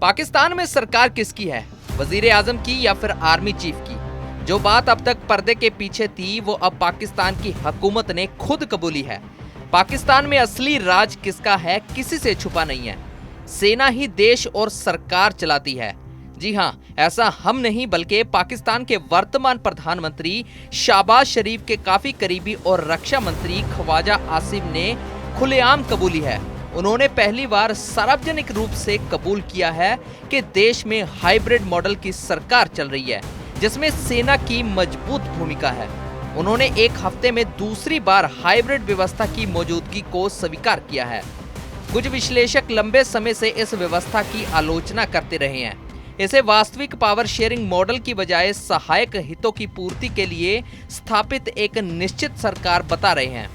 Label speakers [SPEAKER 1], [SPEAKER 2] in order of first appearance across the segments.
[SPEAKER 1] पाकिस्तान में सरकार किसकी है, वजीर आजम की या फिर आर्मी चीफ की? जो बात अब तक पर्दे के पीछे थी वो अब पाकिस्तान की हुकूमत ने खुद कबूली है। पाकिस्तान में असली राज किसका है, किसी से छुपा नहीं है। सेना ही देश और सरकार चलाती है। जी हां, ऐसा हम नहीं बल्कि पाकिस्तान के वर्तमान प्रधानमंत्री शहबाज शरीफ के काफी करीबी और रक्षा मंत्री ख्वाजा आसिफ ने खुलेआम कबूली है। उन्होंने पहली बार सार्वजनिक रूप से कबूल किया है कि देश में हाइब्रिड मॉडल की सरकार चल रही है, जिसमें सेना की मजबूत भूमिका है। उन्होंने एक हफ्ते में दूसरी बार हाइब्रिड व्यवस्था की मौजूदगी को स्वीकार किया है। कुछ विश्लेषक लंबे समय से इस व्यवस्था की आलोचना करते रहे हैं। इसे वास्तविक पावर शेयरिंग मॉडल की बजाय सहायक हितों की पूर्ति के लिए स्थापित एक निश्चित सरकार बता रहे हैं।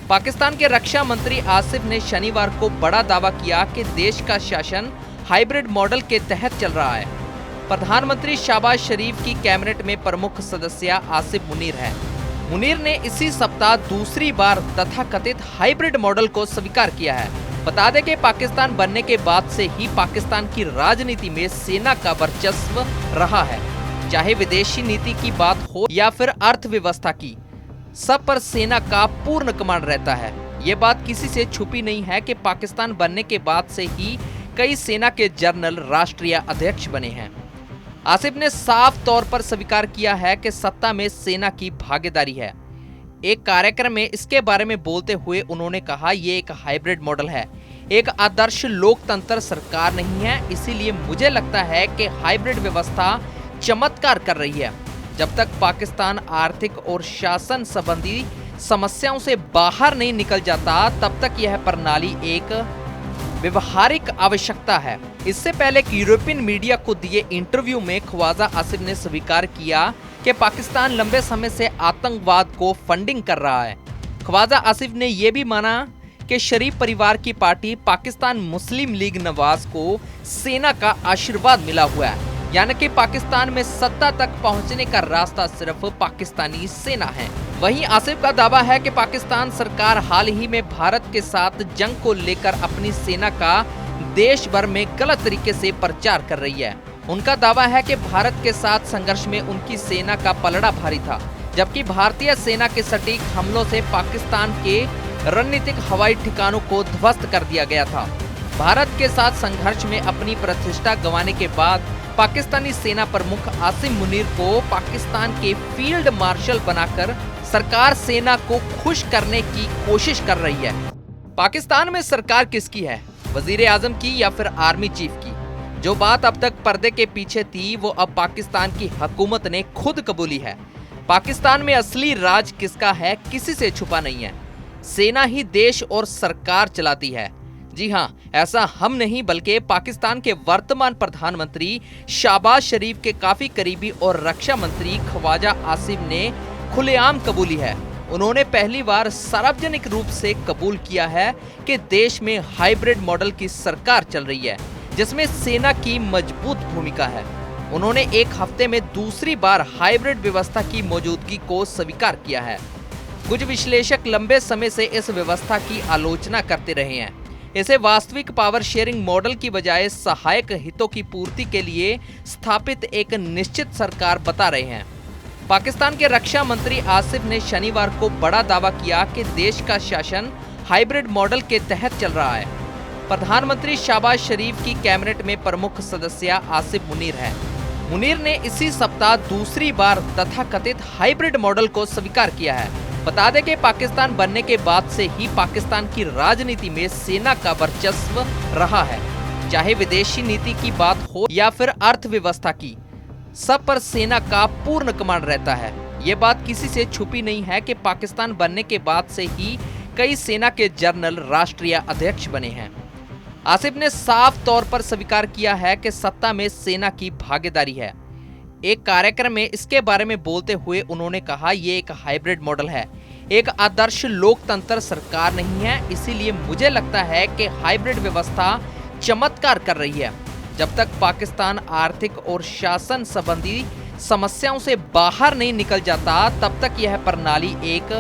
[SPEAKER 1] पाकिस्तान के रक्षा मंत्री आसिफ ने शनिवार को बड़ा दावा किया कि देश का शासन हाइब्रिड मॉडल के तहत चल रहा है। प्रधानमंत्री शहबाज शरीफ की कैबिनेट में प्रमुख सदस्य आसिफ मुनीर है। मुनीर ने इसी सप्ताह दूसरी बार तथाकथित हाइब्रिड मॉडल को स्वीकार किया है। बता दें कि पाकिस्तान बनने के बाद से ही पाकिस्तान की राजनीति में सेना का वर्चस्व रहा है। चाहे विदेशी नीति की बात हो या फिर अर्थव्यवस्था की, सब पर सेना का पूर्ण कमांड रहता है। ये बात किसी से छुपी नहीं है कि पाकिस्तान बनने के बाद से ही कई सेना के जनरल राष्ट्रीय अध्यक्ष बने हैं। आसिफ ने साफ तौर पर स्वीकार किया है कि सत्ता में सेना की भागीदारी है। एक कार्यक्रम में इसके बारे में बोलते हुए उन्होंने कहा, ये एक हाइब्रिड मॉडल है, एक आदर्श लोकतंत्र सरकार नहीं है। इसीलिए मुझे लगता है कि हाइब्रिड व्यवस्था चमत्कार कर रही है। जब तक पाकिस्तान आर्थिक और शासन संबंधी समस्याओं से बाहर नहीं निकल जाता, तब तक यह प्रणाली एक व्यवहारिक आवश्यकता है। इससे पहले यूरोपियन मीडिया को दिए इंटरव्यू में ख्वाजा आसिफ ने स्वीकार किया कि पाकिस्तान लंबे समय से आतंकवाद को फंडिंग कर रहा है। ख्वाजा आसिफ ने यह भी माना कि शरीफ परिवार की पार्टी पाकिस्तान मुस्लिम लीग नवाज को सेना का आशीर्वाद मिला हुआ है, यानी कि पाकिस्तान में सत्ता तक पहुंचने का रास्ता सिर्फ पाकिस्तानी सेना है। वहीं आसिफ का दावा है कि पाकिस्तान सरकार हाल ही में भारत के साथ जंग को लेकर अपनी सेना का देश भर में गलत तरीके से प्रचार कर रही है। उनका दावा है कि भारत के साथ संघर्ष में उनकी सेना का पलड़ा भारी था, जबकि भारतीय सेना के सटीक हमलों से पाकिस्तान के रणनीतिक हवाई ठिकानों को ध्वस्त कर दिया गया था। भारत के साथ संघर्ष में अपनी प्रतिष्ठा गंवाने के बाद पाकिस्तानी सेना प्रमुख आसिम मुनीर को पाकिस्तान के फील्ड मार्शल बनाकर सरकार सेना को खुश करने की कोशिश कर रही है। पाकिस्तान में सरकार किसकी है, वजीर आजम की या फिर आर्मी चीफ की? जो बात अब तक पर्दे के पीछे थी वो अब पाकिस्तान की हुकूमत ने खुद कबूली है। पाकिस्तान में असली राज किसका है, किसी से छुपा नहीं है। सेना ही देश और सरकार चलाती है। जी हां, ऐसा हम नहीं बल्कि पाकिस्तान के वर्तमान प्रधानमंत्री शहबाज शरीफ के काफी करीबी और रक्षा मंत्री ख्वाजा आसिफ ने खुलेआम कबूली है। उन्होंने पहली बार सार्वजनिक रूप से कबूल किया है कि देश में हाइब्रिड मॉडल की सरकार चल रही है, जिसमें सेना की मजबूत भूमिका है। उन्होंने एक हफ्ते में दूसरी बार हाइब्रिड व्यवस्था की मौजूदगी को स्वीकार किया है। कुछ विश्लेषक लंबे समय से इस व्यवस्था की आलोचना करते रहे हैं। इसे वास्तविक पावर शेयरिंग मॉडल की बजाय सहायक हितों की पूर्ति के लिए स्थापित एक निश्चित सरकार बता रहे हैं। पाकिस्तान के रक्षा मंत्री आसिफ ने शनिवार को बड़ा दावा किया कि देश का शासन हाइब्रिड मॉडल के तहत चल रहा है। प्रधानमंत्री शहबाज शरीफ की कैबिनेट में प्रमुख सदस्य आसिफ मुनीर है। मुनीर ने इसी सप्ताह दूसरी बार तथाकथित हाइब्रिड मॉडल को स्वीकार किया है। बता दें कि पाकिस्तान बनने के बाद से ही पाकिस्तान की राजनीति में सेना का वर्चस्व रहा है। चाहे विदेशी नीति की बात हो या फिर अर्थव्यवस्था की, सब पर सेना का पूर्ण कमांड रहता है। ये बात किसी से छुपी नहीं है कि पाकिस्तान बनने के बाद से ही कई सेना के जनरल राष्ट्रीय अध्यक्ष बने हैं। आसिफ ने साफ तौर पर स्वीकार किया है कि सत्ता में सेना की भागीदारी है। एक कार्यक्रम में इसके बारे में बोलते हुए उन्होंने कहा, ये एक हाइब्रिड मॉडल है, एक आदर्श लोकतंत्र सरकार नहीं है। इसीलिए मुझे लगता है कि हाइब्रिड व्यवस्था चमत्कार कर रही है। जब तक पाकिस्तान आर्थिक और शासन संबंधी समस्याओं से बाहर नहीं निकल जाता, तब तक यह प्रणाली एक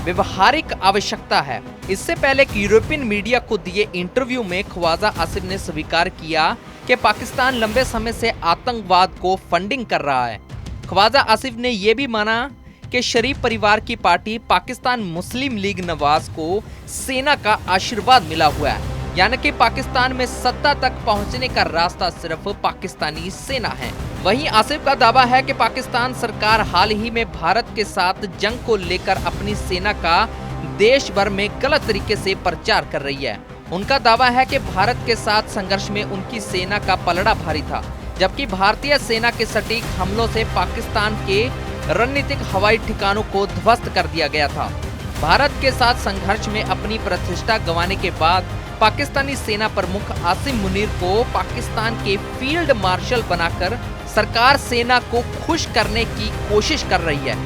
[SPEAKER 1] व्यवहारिक आवश्यकता है। इससे पहले यूरोपियन मीडिया को दिए इंटरव्यू में ख्वाजा आसिफ ने स्वीकार किया कि पाकिस्तान लंबे समय से आतंकवाद को फंडिंग कर रहा है। ख्वाजा आसिफ ने यह भी माना कि शरीफ परिवार की पार्टी पाकिस्तान मुस्लिम लीग नवाज को सेना का आशीर्वाद मिला हुआ है, यानी कि पाकिस्तान में सत्ता तक पहुंचने का रास्ता सिर्फ पाकिस्तानी सेना है। वहीं आसिफ का दावा है कि पाकिस्तान सरकार हाल ही में भारत के साथ जंग को लेकर अपनी सेना का देश भर में गलत तरीके से प्रचार कर रही है। उनका दावा है कि भारत के साथ संघर्ष में उनकी सेना का पलड़ा भारी था, जबकि भारतीय सेना के सटीक हमलों से पाकिस्तान के रणनीतिक हवाई ठिकानों को ध्वस्त कर दिया गया था। भारत के साथ संघर्ष में अपनी प्रतिष्ठा गंवाने के बाद पाकिस्तानी सेना प्रमुख आसिम मुनीर को पाकिस्तान के फील्ड मार्शल बनाकर सरकार सेना को खुश करने की कोशिश कर रही है।